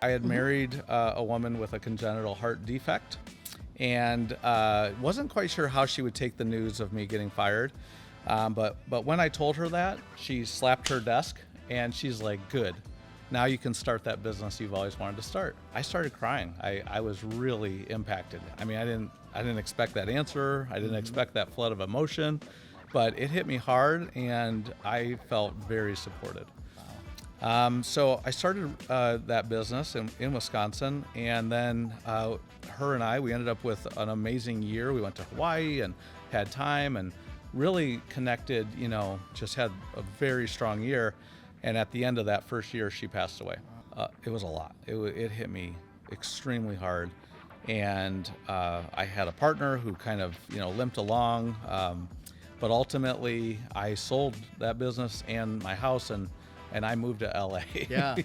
I had married a woman with a congenital heart defect, and wasn't quite sure how she would take the news of me getting fired. But when I told her that, she slapped her desk and she's like, "Good. Now you can start that business you've always wanted to start." I started crying. I was really impacted. I mean, I didn't expect that answer. I didn't expect that flood of emotion, but it hit me hard and I felt very supported. So I started that business in Wisconsin, and then her and we ended up with an amazing year. We went to Hawaii and had time and really connected, just had a very strong year. And at the end of that first year, she passed away. It was a lot. It hit me extremely hard. And I had a partner who kind of, limped along. But ultimately, I sold that business and my house, and I moved to LA. Yeah.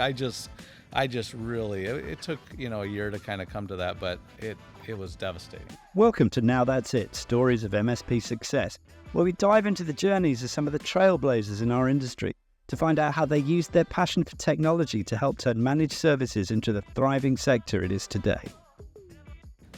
I just really, it took, a year to kind of come to that, but it was devastating. Welcome to Now That's It, Stories of MSP Success, where we dive into the journeys of some of the trailblazers in our industry to find out how they used their passion for technology to help turn managed services into the thriving sector it is today.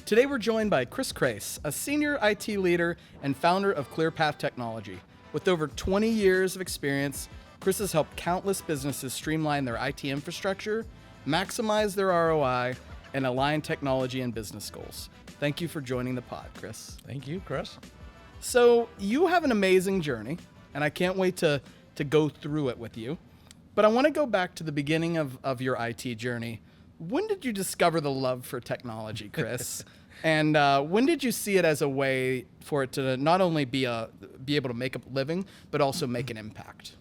Today we're joined by Chris Kraiss, a senior IT leader and founder of ClearPath Technology. With over 20 years of experience, Chris has helped countless businesses streamline their IT infrastructure, maximize their ROI, and align technology and business goals. Thank you for joining the pod, Chris. Thank you, Chris. So you have an amazing journey, and I can't wait to go through it with you. But I want to go back to the beginning of your IT journey. When did you discover the love for technology, Chris? And when did you see it as a way for it to not only be able to make a living, but also make an impact?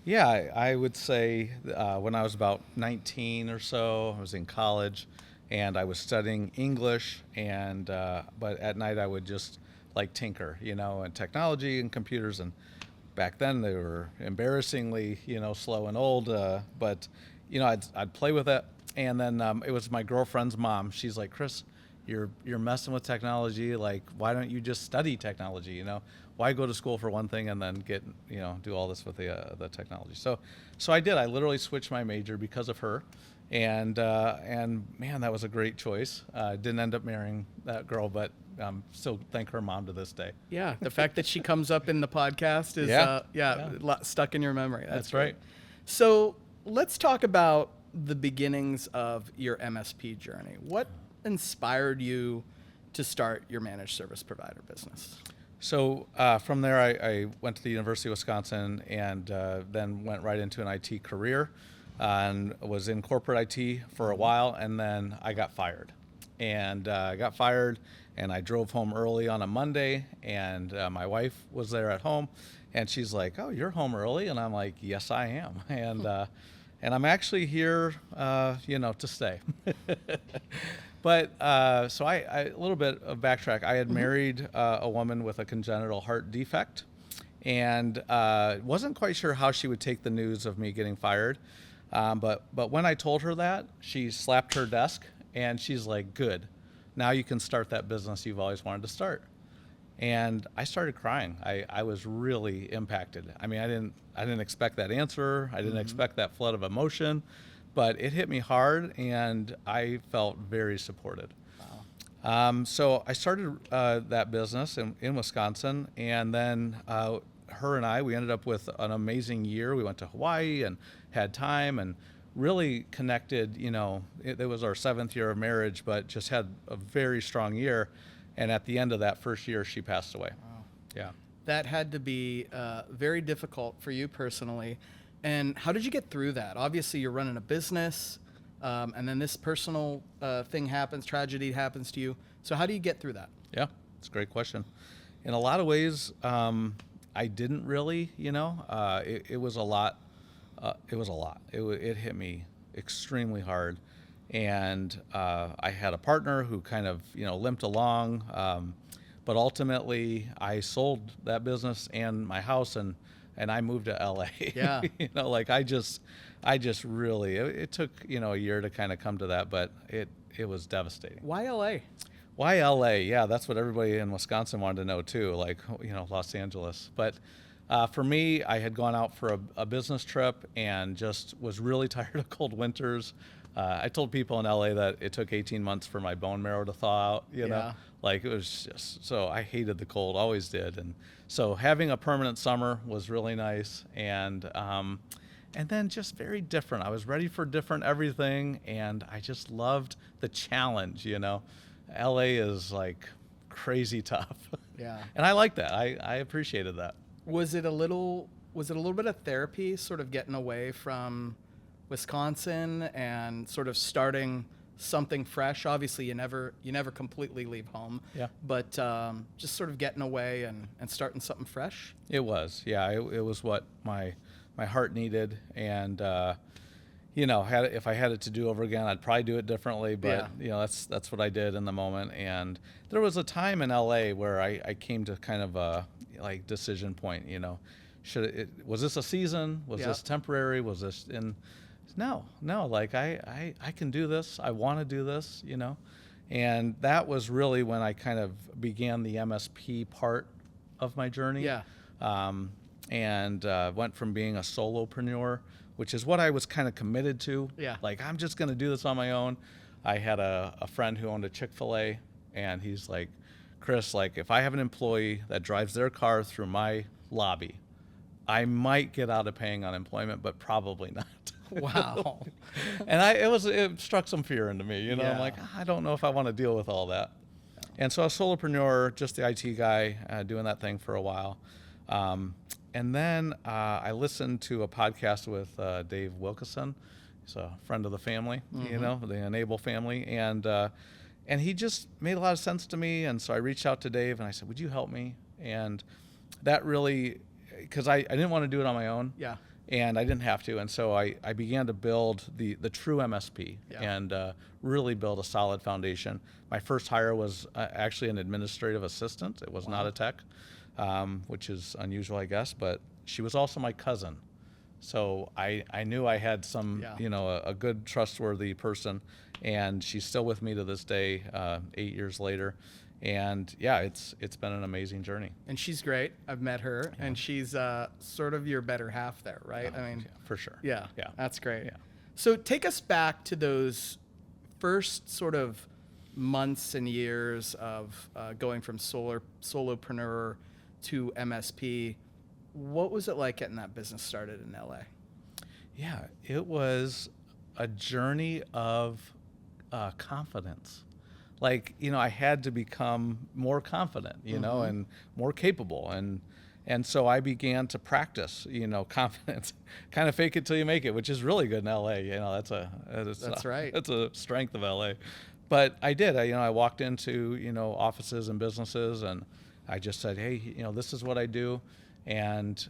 Yeah, I would say when I was about 19 or so, I was in college and I was studying English, and but at night I would just tinker, and technology and computers, and back then they were embarrassingly, slow and old, but I'd play with it. And then it was my girlfriend's mom. She's like, "Chris, you're messing with technology. Why don't you just study technology? Why go to school for one thing and then do all this with the technology?" So I did. I literally switched my major because of her, and man, that was a great choice. Didn't end up marrying that girl, but still thank her mom to this day. Yeah, the fact that she comes up in the podcast is stuck in your memory. That's right. So let's talk about the beginnings of your MSP journey. What inspired you to start your managed service provider business? So from there, I went to the University of Wisconsin, and then went right into an IT career, and was in corporate IT for a while, and then I got fired. And and I drove home early on a Monday, and my wife was there at home, and she's like, "Oh, you're home early?" And I'm like, "Yes, I am." And I'm actually here, to stay. But so I a little bit of backtrack. I had married a woman with a congenital heart defect, and wasn't quite sure how she would take the news of me getting fired. But when I told her that, she slapped her desk and she's like, "Good. Now you can start that business you've always wanted to start." And I started crying. I was really impacted. I mean, I didn't expect that answer. I didn't expect that flood of emotion, but it hit me hard and I felt very supported. Wow. So I started that business in Wisconsin, and then her and we ended up with an amazing year. We went to Hawaii and had time and really connected. It was our 7th year of marriage, but just had a very strong year. And at the end of that first year, she passed away. Wow. Yeah. That had to be very difficult for you personally. And how did you get through that? Obviously, you're running a business, and then this personal thing happens, tragedy happens to you. So how do you get through that? Yeah, it's a great question. In a lot of ways, I didn't really, it was a lot. It hit me extremely hard. And I had a partner who kind of, limped along. But ultimately, I sold that business and my house, and I moved to LA. Yeah. I just really, it took, a year to kind of come to that, but it was devastating. Why LA? Why LA? Yeah, that's what everybody in Wisconsin wanted to know too, Los Angeles. But For me, I had gone out for a business trip and just was really tired of cold winters. I told people in LA that it took 18 months for my bone marrow to thaw out, you know, Yeah. like it was just, so I hated the cold, always did. And so having a permanent summer was really nice. And then just very different. I was ready for different everything, and I just loved the challenge, you know. LA is like crazy tough. Yeah. And I like that. I appreciated that. Was it a little bit of therapy, sort of getting away from Wisconsin and sort of starting something fresh? Obviously, you never completely leave home. Yeah. But just sort of getting away and starting something fresh. It was, yeah. It was what my heart needed, and you know, if I had it to do over again, I'd probably do it differently. But Yeah. you know, that's what I did in the moment. And there was a time in LA where I came to kind of a like decision point. You know, was this a season? Was Yeah. this temporary? Was this in? No. Like I can do this. I want to do this. You know, and that was really when I kind of began the MSP part of my journey. Yeah. And went from being a solopreneur, which is what I was kind of committed to. Yeah. Like, I'm just going to do this on my own. I had a friend who owned a Chick-fil-A, and he's like, Chris, like, if I have an employee that drives their car through my lobby, I might get out of paying unemployment, but probably not. Wow. And it struck some fear into me, you know. I'm Yeah. like, I don't know if I want to deal with all that. And so I was a solopreneur, just the IT guy, doing that thing for a while. And then I listened to a podcast with Dave Wilkeson. He's a friend of the family, you know, the Enable family. And he just made a lot of sense to me. And so I reached out to Dave and I said, would you help me? And that really, because I didn't want to do it on my own. Yeah. And I didn't have to. And so I began to build the true MSP and really build a solid foundation. My first hire was actually an administrative assistant. It was not a tech. Which is unusual, I guess, but she was also my cousin. So I knew I had some, you know, a good, trustworthy person, and she's still with me to this day, 8 years later. And yeah, it's been an amazing journey. And she's great. I've met her, and she's sort of your better half there, right? I mean, for sure. Yeah. Yeah. That's great. Yeah. So take us back to those first sort of months and years of going from solopreneur to MSP. What was it like getting that business started in LA? Yeah, it was a journey of confidence. Like, you know, I had to become more confident, you know, and more capable. And so I began to practice, you know, confidence, kind of fake it till you make it, which is really good in LA. You know, that's right. That's a strength of LA. But I did. I walked into, you know, offices and businesses, and I just said, hey, you know, this is what I do, and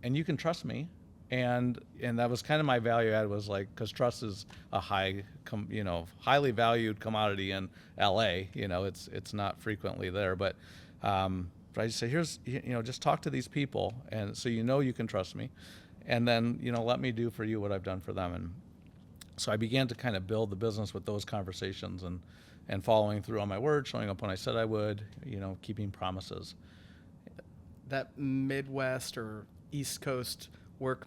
you can trust me. And that was kind of my value add, was like, because trust is a highly valued commodity in LA. You know, it's not frequently there, but I just say, here's, you know, just talk to these people, and so you know you can trust me, and then, you know, let me do for you what I've done for them. And so I began to kind of build the business with those conversations and following through on my word, showing up when I said I would, you know, keeping promises. That Midwest or East Coast work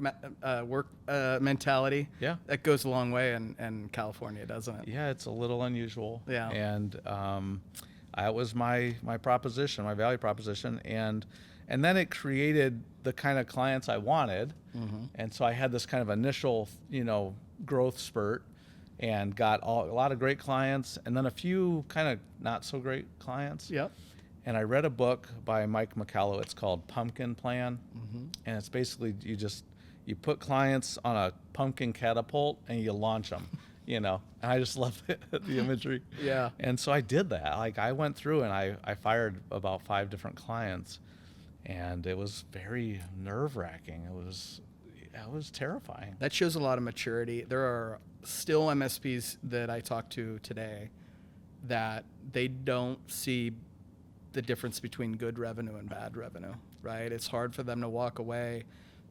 mentality, that goes a long way in California, doesn't it? Yeah, it's a little unusual. Yeah. And that was my proposition, my value proposition, and then it created the kind of clients I wanted. And so I had this kind of initial, you know, growth spurt, and got a lot of great clients, and then a few kind of not so great clients. Yep. And I read a book by Mike McCallow. It's called Pumpkin Plan, and it's basically you put clients on a pumpkin catapult and you launch them, you know. And I just love the imagery. Yeah. And so I did that. Like, I went through and I fired about 5 different clients, and it was very nerve-wracking. It was terrifying. That shows a lot of maturity. There are still MSPs that I talk to today that they don't see the difference between good revenue and bad revenue, right? It's hard for them to walk away.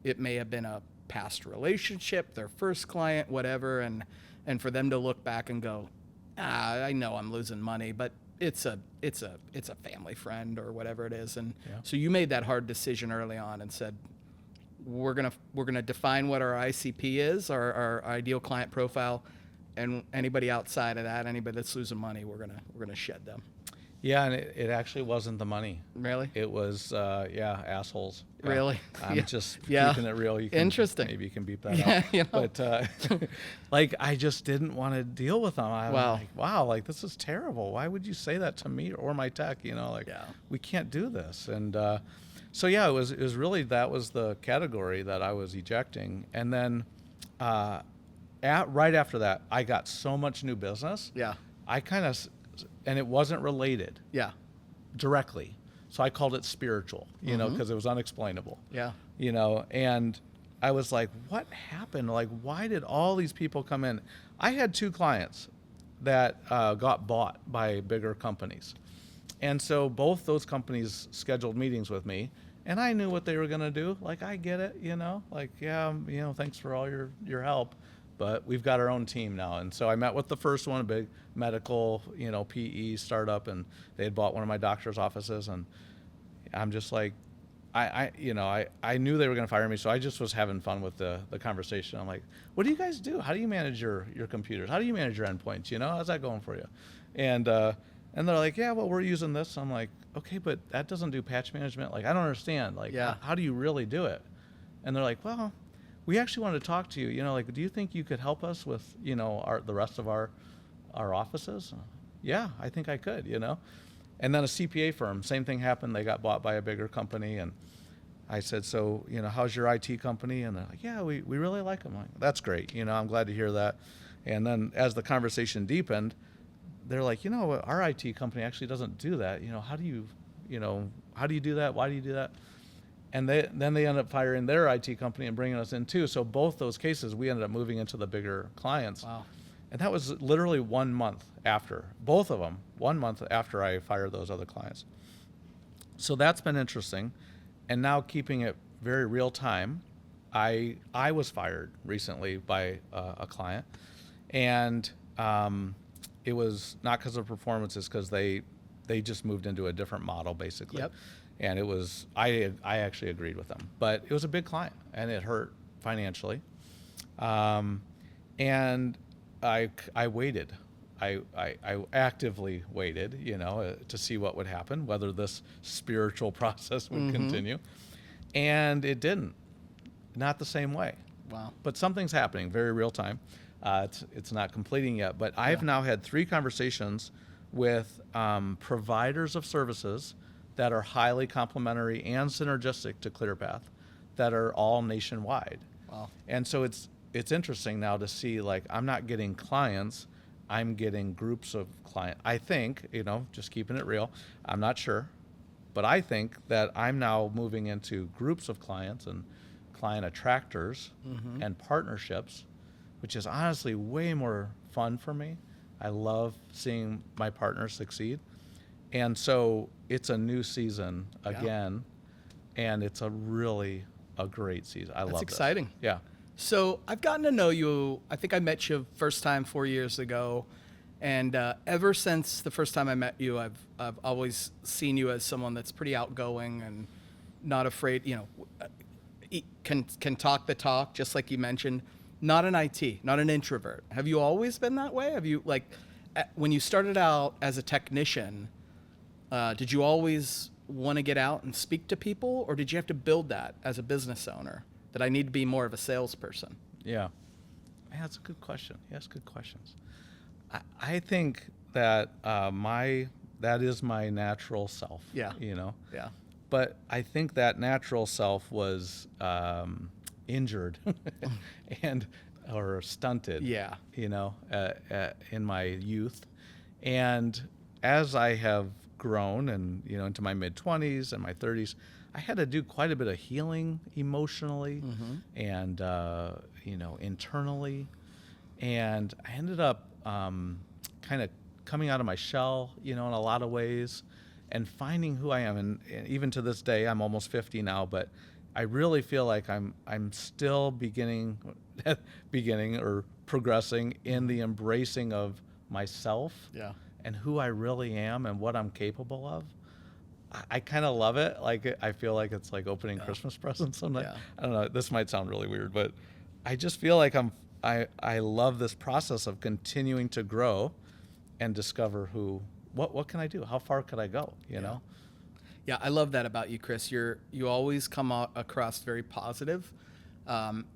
It may have been a past relationship, their first client, whatever, and for them to look back and go, I know I'm losing money, but it's a family friend or whatever it is, and Yeah. so you made that hard decision early on and said, we're gonna define what our ICP is, our ideal client profile, and anybody outside of that, anybody that's losing money, we're gonna shed them. Yeah, and it actually wasn't the money. Really? It was, assholes. Yeah. Really? I'm Yeah. just Yeah. keeping it real. You can, Interesting. Maybe you can beep that Yeah, out. you know. But, like, I just didn't want to deal with them. I was Wow. like, wow, like, this is terrible. Why would you say that to me or my tech? Like, Yeah. we can't do this. And so, yeah, it was really, that was the category that I was ejecting. And then right after that, I got so much new business. Yeah. I kind of, and it wasn't related Yeah. directly. So I called it spiritual, because it was unexplainable, Yeah. and I was like, what happened? Like, why did all these people come in? I had 2 clients that got bought by bigger companies. And so both those companies scheduled meetings with me, and I knew what they were going to do. Like, I get it, like, yeah, thanks for all your help, but we've got our own team now. And so I met with the first one, a big medical, PE startup, and they had bought one of my doctor's offices. And I'm just like, I knew they were going to fire me, so I just was having fun with the conversation. I'm like, what do you guys do? How do you manage your computers? How do you manage your endpoints? How's that going for you? And they're like, yeah, well, we're using this. I'm like, okay, but that doesn't do patch management. Like, I don't understand. Like, Yeah. how do you really do it? And they're like, well, we actually wanted to talk to you. Like, do you think you could help us with, the rest of our offices? Yeah, I think I could, And then a CPA firm, same thing happened. They got bought by a bigger company. And I said, so, how's your IT company? And they're like, yeah, we really like them. I'm like, that's great. I'm glad to hear that. And then as the conversation deepened, they're like, our IT company actually doesn't do that. How do you do that? Why do you do that? And then they end up firing their IT company and bringing us in too. So both those cases, we ended up moving into the bigger clients. Wow. And that was literally 1 month after, both of them, 1 month after I fired those other clients. So that's been interesting. And now keeping it very real time, I was fired recently by a client. And it was not because of performances, because they just moved into a different model basically. Yep. And it was, I actually agreed with them, but it was a big client and it hurt financially. And I waited. I actively waited, to see what would happen, whether this spiritual process would continue. And it didn't. Not the same way. Wow. But something's happening, very real time. It's not completing yet, but I've now had 3 conversations with providers of services that are highly complementary and synergistic to ClearPath, that are all nationwide. Wow. And so it's interesting now to see, like, I'm not getting clients, I'm getting groups of clients. I think, just keeping it real, I'm not sure, but I think that I'm now moving into groups of clients and client attractors and partnerships, which is honestly way more fun for me. I love seeing my partners succeed. And so it's a new season again, and it's a great season. I love it. That's exciting. Yeah. So I've gotten to know you. I think I met you first time 4 years ago, and ever since the first time I met you, I've always seen you as someone that's pretty outgoing and not afraid. Can talk the talk, just like you mentioned. Not an IT, not an introvert. Have you always been that way? Have you, like, when you started out as a technician, did you always want to get out and speak to people, or did you have to build that as a business owner, that I need to be more of a salesperson? Yeah. Yeah, that's a good question. Yes, good questions. I think that that is my natural self. Yeah. Yeah. But I think that natural self was injured or stunted. Yeah. In my youth, and as I have grown and into my mid-20s and my 30s, I had to do quite a bit of healing emotionally and internally, and I ended up kind of coming out of my shell, in a lot of ways, and finding who I am. And even to this day, I'm almost 50 now, but I really feel like I'm still beginning or progressing in the embracing of myself. Yeah. and who I really am and what I'm capable of, I kind of love it. Like, I feel like it's like opening Christmas presents sometimes. Yeah. I don't know. This might sound really weird, but I just feel like I love this process of continuing to grow and discover what can I do? How far could I go? You know? Yeah, I love that about you, Chris. You always come across very positive,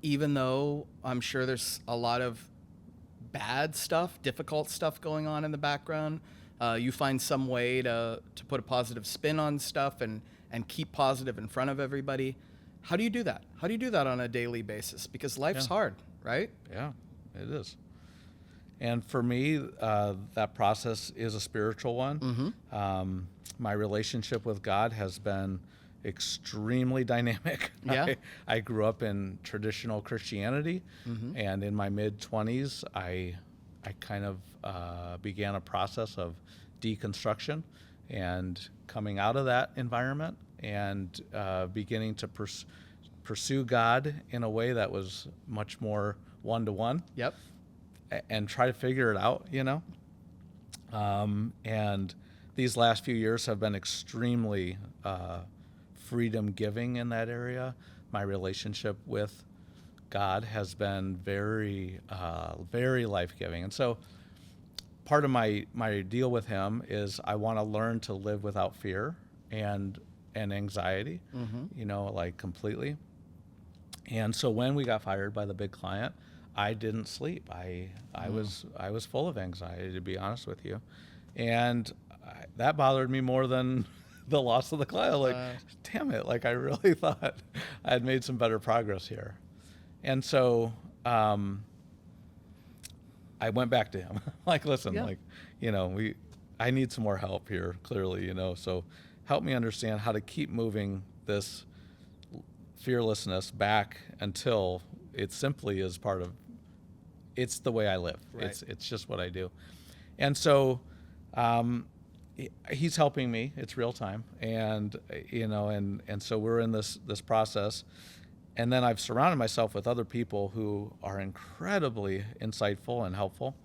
even though I'm sure there's a lot of bad stuff, difficult stuff going on in the background. You find some way to put a positive spin on stuff and keep positive in front of everybody. How do you do that? How do you do that on a daily basis? Because life's hard, right? Yeah, it is. And for me, that process is a spiritual one. My relationship with God has been extremely dynamic. Yeah. I grew up in traditional Christianity, and in my mid-20s, I kind of began a process of deconstruction and coming out of that environment and beginning to pursue God in a way that was much more one-to-one. Yep. And try to figure it out, you know? And these last few years have been extremely freedom giving in that area. My relationship with God has been very, very life giving. And so part of my deal with him is I want to learn to live without fear and anxiety, you know, like completely. And so when we got fired by the big client, I didn't sleep. I was full of anxiety, to be honest with you, and that bothered me more than the loss of the client. Like, damn it! Like, I really thought I had made some better progress here, and so I went back to him. Like, listen, like, you know, I need some more help here. Clearly, you know, so help me understand how to keep moving this fearlessness back until it simply is part of. It's the way I live. Right. It's just what I do. And so he's helping me. It's real time. And, you know, and so we're in this process. And then I've surrounded myself with other people who are incredibly insightful and helpful.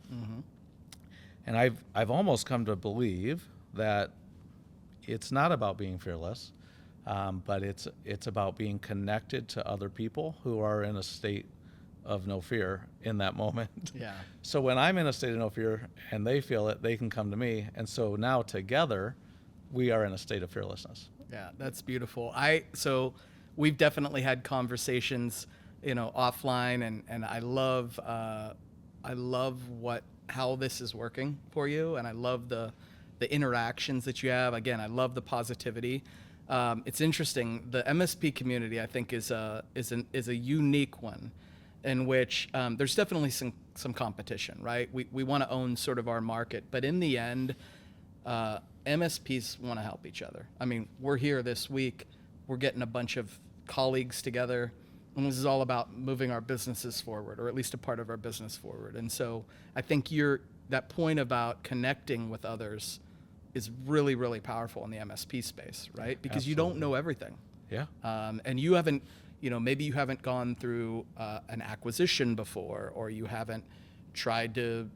And I've almost come to believe that it's not about being fearless, but it's about being connected to other people who are in a state of no fear in that moment. Yeah. So when I'm in a state of no fear and they feel it, they can come to me. And so now together, we are in a state of fearlessness. Yeah, that's beautiful. So we've definitely had conversations, you know, offline, and I love how this is working for you, and I love the interactions that you have. Again, I love the positivity. It's interesting. The MSP community, I think, is a unique one, in which there's definitely some competition, right? We want to own sort of our market, but in the end, MSPs want to help each other. I mean, we're here this week. We're getting a bunch of colleagues together, and this is all about moving our businesses forward, or at least a part of our business forward. And so I think that point about connecting with others is really, really powerful in the MSP space, right? Because Absolutely. You don't know everything. Yeah. And you haven't, you know, maybe you haven't gone through an acquisition before, or you haven't tried to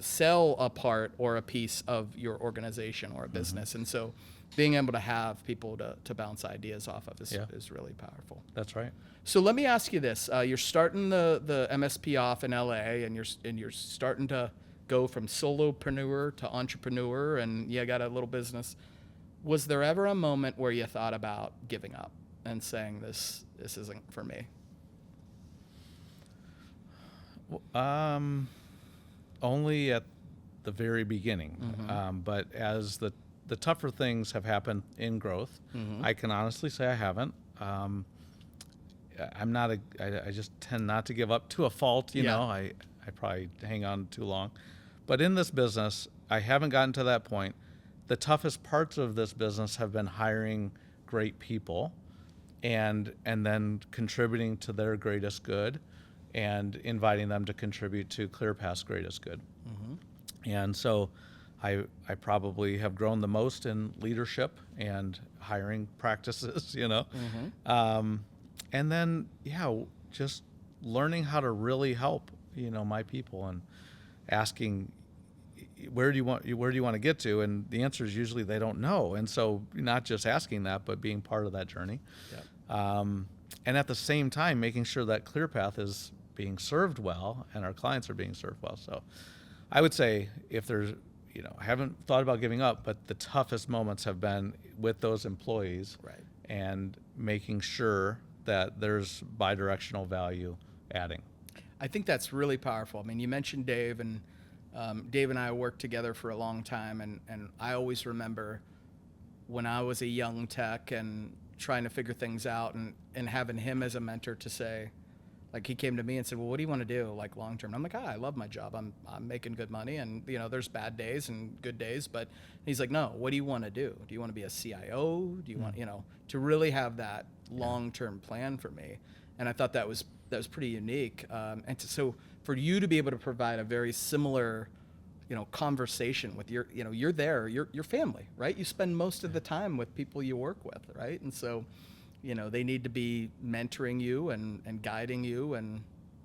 sell a part or a piece of your organization or a business. And so being able to have people to bounce ideas off of is really powerful. That's right. So let me ask you this. You're starting the MSP off in LA, and you're starting to go from solopreneur to entrepreneur, and you got a little business. Was there ever a moment where you thought about giving up and saying this isn't for me? Only at the very beginning. But as the tougher things have happened in growth, I can honestly say I haven't. I'm not I just tend not to give up to a fault, you know. I probably hang on too long. But in this business, I haven't gotten to that point. The toughest parts of this business have been hiring great people and then contributing to their greatest good and inviting them to contribute to ClearPath's greatest good. And so I probably have grown the most in leadership and hiring practices, you know. And then, just learning how to really help, you know, my people, and asking, where do you want to get to? And the answer is usually they don't know. And so not just asking that, but being part of that journey. Yeah. And at the same time, making sure that ClearPath is being served well and our clients are being served well. So I would say if there's, I haven't thought about giving up, but the toughest moments have been with those employees, Right. and making sure that there's bidirectional value adding. I think that's really powerful. I mean, you mentioned Dave, and Dave and I worked together for a long time, and I always remember when I was a young tech and trying to figure things out, and having him as a mentor to say, like, he came to me and said, well, what do you want to do, like, long term? And I'm like, I love my job. I'm making good money, and there's bad days and good days, but he's like, no, what do you want to do? Do you want to be a CIO? Do you want, to really have that long-term plan for me? And I thought that was pretty unique. So for you to be able to provide a very similar, conversation with you're there, your family, right? You spend most of the time with people you work with, right? And so, they need to be mentoring you and guiding you and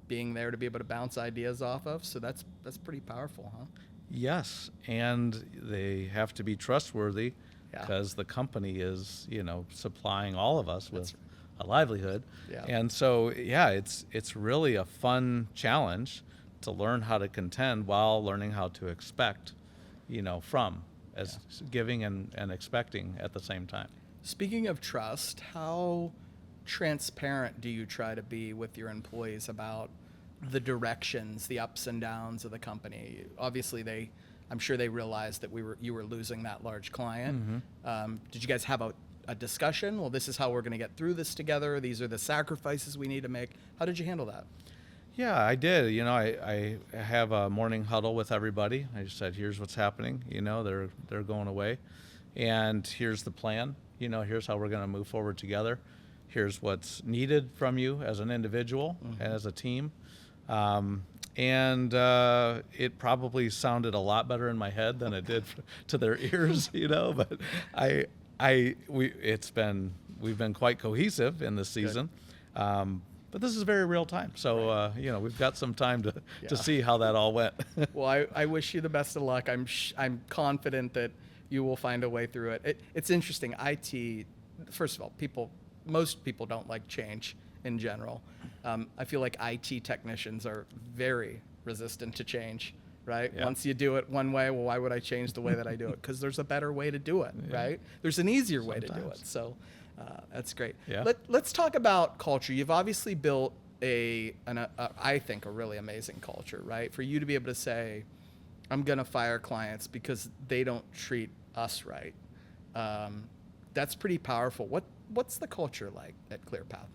being there to be able to bounce ideas off of. So that's pretty powerful, huh? Yes, and they have to be trustworthy, Yeah. because the company is, supplying all of us with a livelihood. Yeah. And so, it's really a fun challenge to learn how to contend while learning how to expect, from as giving and expecting at the same time. Speaking of trust, how transparent do you try to be with your employees about the directions, the ups and downs of the company? Obviously, I'm sure they realized that you were losing that large client. Mm-hmm. Did you guys have a discussion? Well, this is how we're going to get through this together. These are the sacrifices we need to make. How did you handle that? Yeah, I did. I have a morning huddle with everybody. I just said, here's what's happening. They're going away, and here's the plan. Here's how we're going to move forward together. Here's what's needed from you as an individual, Mm-hmm. and as a team. And it probably sounded a lot better in my head than it did to their ears, But we've been quite cohesive in this season. But this is very real time, so we've got some time to see how that all went. Well, I wish you the best of luck. I'm confident that you will find a way through it. It's interesting. IT, first of all, most people don't like change in general. I feel like IT technicians are very resistant to change, right? Yeah. Once you do it one way, well, why would I change the way that I do it? Because there's a better way to do it, right? There's an easier way to do it. So that's great. Yeah. Let's talk about culture. You've obviously built I think, a really amazing culture, right? For you to be able to say, I'm going to fire clients because they don't treat us right. That's pretty powerful. What's the culture like at ClearPath?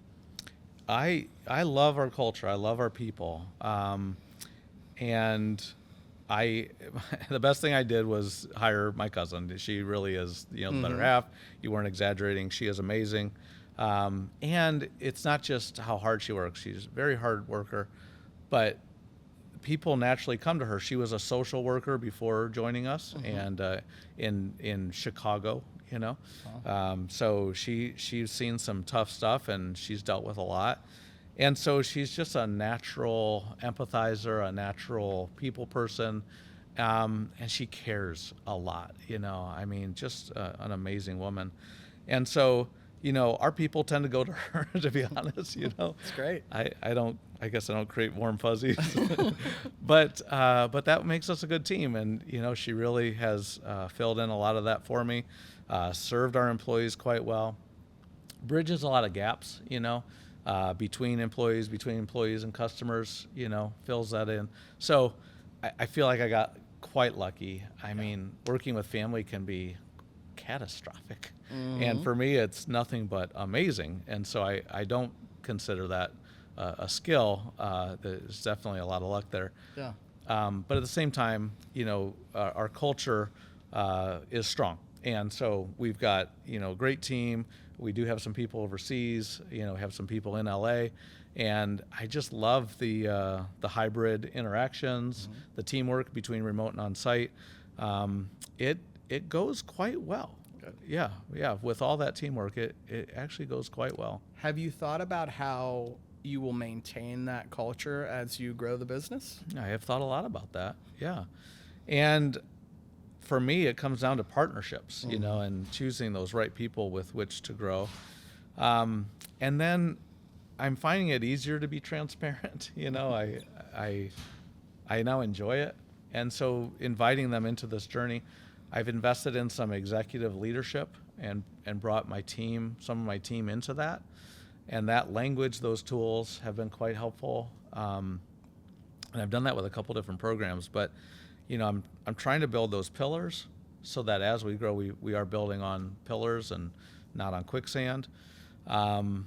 I love our culture. I love our people. And the best thing I did was hire my cousin. She really is, the better half. You weren't exaggerating. She is amazing. And it's not just how hard she works. She's a very hard worker, but people naturally come to her. She was a social worker before joining us, and in Chicago, so she's seen some tough stuff, and she's dealt with a lot. And so she's just a natural empathizer, a natural people person, and she cares a lot, just an amazing woman. And so, our people tend to go to her, to be honest, It's great. I guess I don't create warm fuzzies, but that makes us a good team. And, she really has filled in a lot of that for me, served our employees quite well, bridges a lot of gaps, between employees and customers, fills that in. So I feel like I got quite lucky. I mean, working with family can be catastrophic. And for me, it's nothing but amazing. And so I don't consider that a skill. There's definitely a lot of luck there. Yeah. But at the same time, our culture is strong. And so we've got, a great team. We do have some people overseas, have some people in LA. And I just love the hybrid interactions, the teamwork between remote and on-site. It goes quite well. Good. Yeah. With all that teamwork, it actually goes quite well. Have you thought about how you will maintain that culture as you grow the business? I have thought a lot about that. Yeah. And for me, it comes down to partnerships, and choosing those right people with which to grow. And then I'm finding it easier to be transparent. I now enjoy it. And so inviting them into this journey, I've invested in some executive leadership and brought some of my team into that. And that language, those tools have been quite helpful. And I've done that with a couple different programs, but I'm trying to build those pillars so that as we grow, we are building on pillars and not on quicksand. And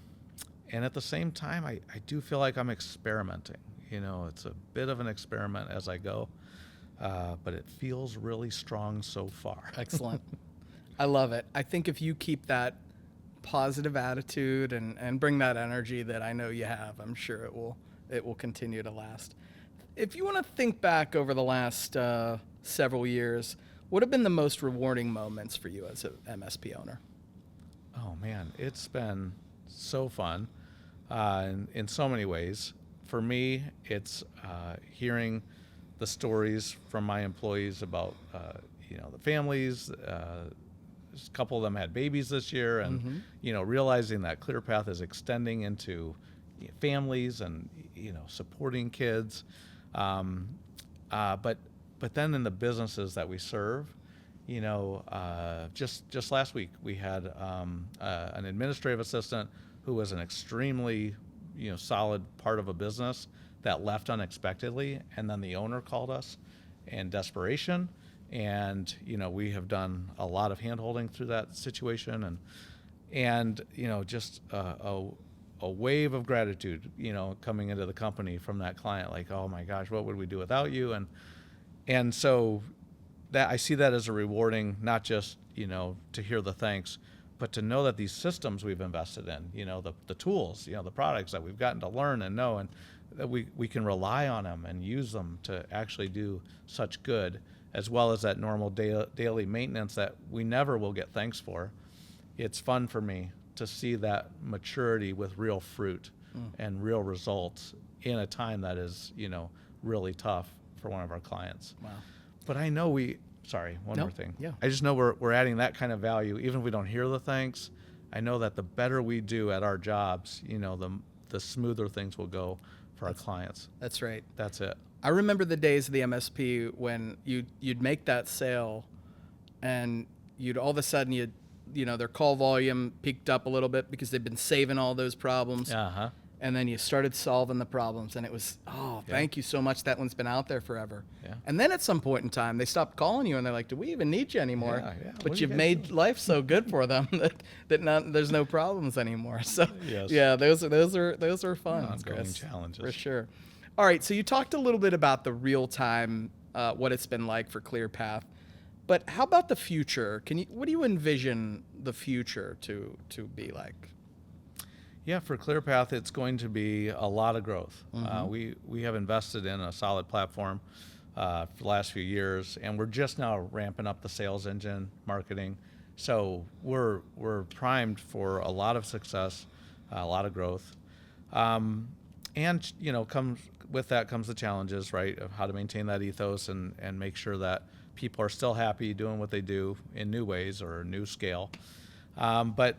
at the same time, I do feel like I'm experimenting. It's a bit of an experiment as I go, but it feels really strong so far. Excellent. I love it. I think if you keep that positive attitude and bring that energy that I know you have, I'm sure it will continue to last. If you want to think back over the last several years, what have been the most rewarding moments for you as an MSP owner? Oh man, it's been so fun in so many ways. For me, it's hearing the stories from my employees about the families. A couple of them had babies this year, and realizing that ClearPath is extending into families and supporting kids. But then in the businesses that we serve, just last week we had an administrative assistant who was an extremely solid part of a business that left unexpectedly, and then the owner called us in desperation, and we have done a lot of handholding through that situation, and just a wave of gratitude coming into the company from that client, like, oh my gosh, what would we do without you? And so that I see that as a rewarding, not just to hear the thanks, but to know that these systems we've invested in, the tools, the products that we've gotten to learn and know, and that we can rely on them and use them to actually do such good, as well as that normal daily maintenance that we never will get thanks for. It's fun for me to see that maturity with real fruit and real results in a time that is, really tough for one of our clients. Wow. But I know more thing. Yeah. I just know we're adding that kind of value, even if we don't hear the thanks. I know that the better we do at our jobs, the smoother things will go for our clients. That's right. That's it. I remember the days of the MSP when you'd make that sale, and you'd all of a sudden their call volume peaked up a little bit because they've been saving all those problems. Uh-huh. And then you started solving the problems, and it was, thank you so much. That one's been out there forever. Yeah. And then at some point in time, they stopped calling you, and they're like, do we even need you anymore? Yeah. But you've made life so good for them that there's no problems anymore. So yes. Yeah, those are fun. Ongoing Chris, challenges. for sure. All right, so you talked a little bit about the real time, what it's been like for ClearPath, but how about the future? What do you envision the future to be like? Yeah, for ClearPath, it's going to be a lot of growth. We have invested in a solid platform for the last few years, and we're just now ramping up the sales engine, marketing. So we're primed for a lot of success, a lot of growth, and with that comes the challenges, right, of how to maintain that ethos and make sure that people are still happy doing what they do in new ways or a new scale. But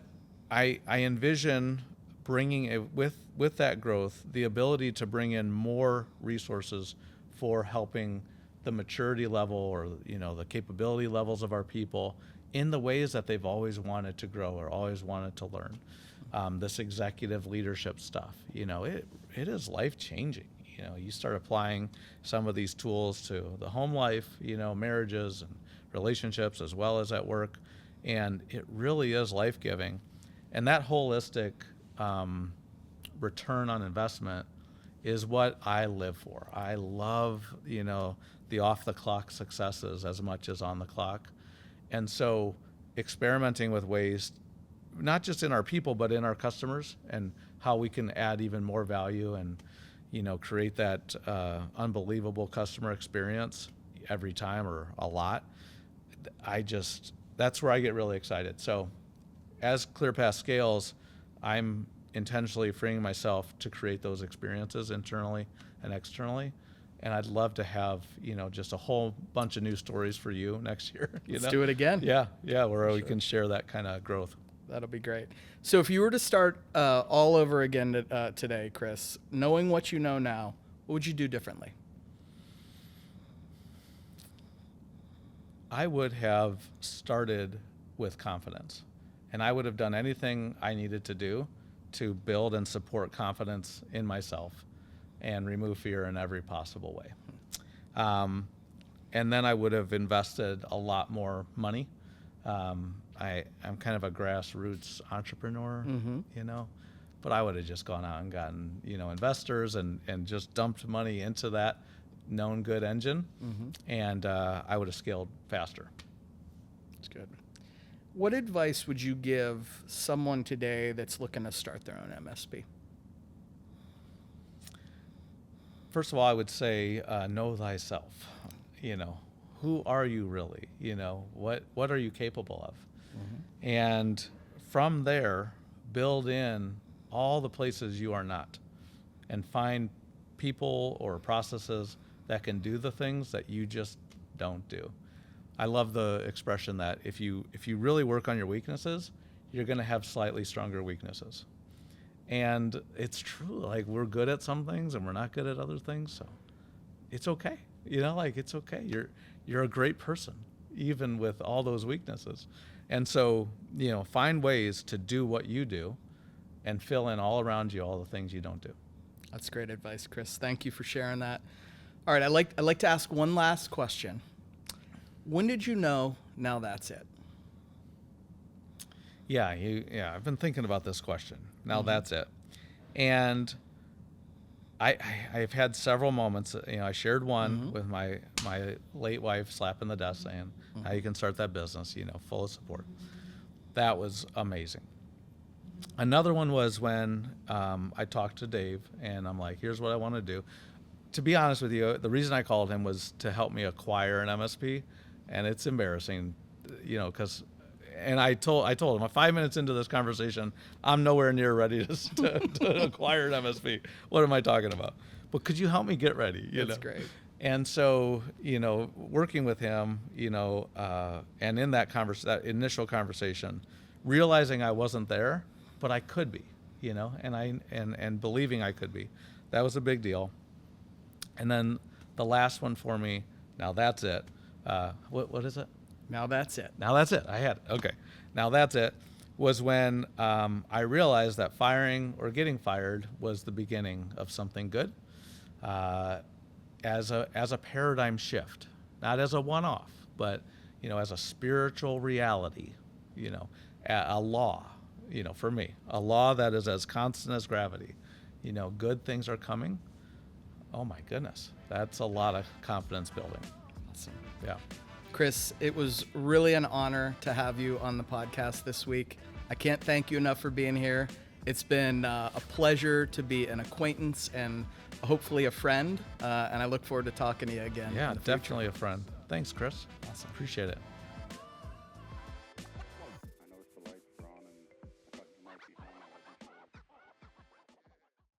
I envision bringing with that growth, the ability to bring in more resources for helping the maturity level or the capability levels of our people in the ways that they've always wanted to grow or always wanted to learn. This executive leadership stuff, it is life changing. You start applying some of these tools to the home life, marriages and relationships as well as at work, and it really is life giving. And that holistic return on investment is what I live for. I love, the off the clock successes as much as on the clock. And so experimenting with ways, not just in our people, but in our customers, and how we can add even more value and, create that unbelievable customer experience every time or a lot. That's where I get really excited. So as ClearPath scales, I'm intentionally freeing myself to create those experiences internally and externally, And I'd love to have, just a whole bunch of new stories for you next year. Let's do it again. Yeah, where we can share that kind of growth. That'll be great. So if you were to start all over again today, Chris, knowing what you know now, what would you do differently? I would have started with confidence, and I would have done anything I needed to do to build and support confidence in myself and remove fear in every possible way. And then I would have invested a lot more money. I'm kind of a grassroots entrepreneur, but I would have just gone out and gotten, investors and just dumped money into that known good engine, and I would have scaled faster. That's good. What advice would you give someone today that's looking to start their own MSP? First of all, I would say, know thyself. Who are you really? What are you capable of? And from there, build in all the places you are not, and find people or processes that can do the things that you just don't do. I love the expression that if you really work on your weaknesses, you're going to have slightly stronger weaknesses. And it's true. Like, we're good at some things and we're not good at other things, so it's okay. It's okay. You're a great person, even with all those weaknesses. And so, find ways to do what you do and fill in all around you all the things you don't do. That's great advice, Chris. Thank you for sharing that. All right, I'd like to ask one last question. When did you know, now that's it? Yeah, I've been thinking about this question. Now that's it. And I've had several moments. I shared one with my late wife slapping the desk saying, how you can start that business, full of support. That was amazing. Another one was when I talked to Dave and I'm like, here's what I want to do. To be honest with you, the reason I called him was to help me acquire an MSP. And it's embarrassing, because, and I told him 5 minutes into this conversation, I'm nowhere near ready to acquire an MSP. What am I talking about? But could you help me get ready? That's great. And so, working with him, and in that initial conversation, realizing I wasn't there, but I could be, and believing I could be, that was a big deal. And then the last one for me, now that's it. What is it? Now that's it. Now that's it. I had it. Okay. Now that's it. Was when I realized that firing or getting fired was the beginning of something good, as a paradigm shift, not as a one-off, but as a spiritual reality, a law, for me, a law that is as constant as gravity. Good things are coming. Oh my goodness, that's a lot of confidence building. Awesome. Yeah. Chris, it was really an honor to have you on the podcast this week. I can't thank you enough for being here. It's been a pleasure to be an acquaintance and hopefully a friend, and I look forward to talking to you again. Yeah, definitely a friend. Thanks, Chris. Awesome. Appreciate it.